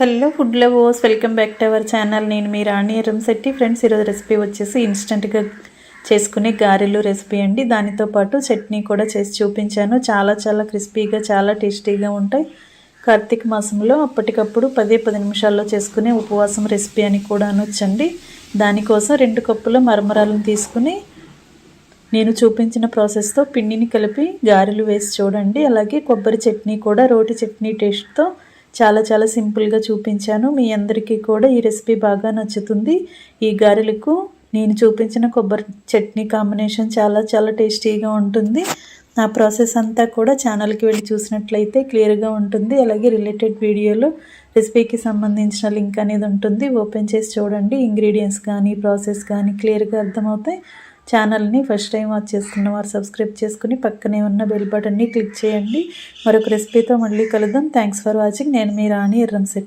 Hello food lovers, welcome back to our channel. నేను మీ రాణి Erramsetti. Friends, ఈరోజు recipe వచ్చేసి ఇన్స్టెంట్గా చేసుకునే గారెలు రెసిపీ అండి. దానితో పాటు చట్నీ కూడా చేసి చూపించాను. చాలా క్రిస్పీగా, చాలా టేస్టీగా ఉంటాయి. కార్తీక మాసంలో అప్పటికప్పుడు 10 నిమిషాల్లో చేసుకునే ఉపవాసం రెసిపీ అని కూడా అనొచ్చండి. దానికోసం 2 కప్పుల మరమరాలను తీసుకుని నేను చూపించిన ప్రాసెస్తో పిండిని కలిపి గారెలు వేసి చూడండి. అలాగే కొబ్బరి చట్నీ కూడా రోటి చట్నీ టేస్ట్తో చాలా సింపుల్గా చూపించాను. మీ అందరికీ కూడా ఈ రెసిపీ బాగా నచ్చుతుంది. ఈ గారెలకు నేను చూపించిన కొబ్బరి చట్నీ కాంబినేషన్ చాలా టేస్టీగా ఉంటుంది. నా ప్రాసెస్ అంతా కూడా ఛానల్కి వెళ్ళి చూసినట్లయితే క్లియర్గా ఉంటుంది. అలాగే రిలేటెడ్ వీడియోలో రెసిపీకి సంబంధించిన లింక్ అనేది ఉంటుంది. ఓపెన్ చేసి చూడండి. ఇంగ్రీడియంట్స్ కానీ ప్రాసెస్ కానీ క్లియర్గా అర్థమవుతాయి. ఛానల్ని ఫస్ట్ టైం వాచ్ చేస్తున్న వారు సబ్స్క్రైబ్ చేసుకుని పక్కనే ఉన్న బెల్ బటన్ని క్లిక్ చేయండి. మరొక రెసిపీతో మళ్ళీ కలుద్దాం. Thanks for watching. నేను మీ రాణి ఎర్రంశెట్టి.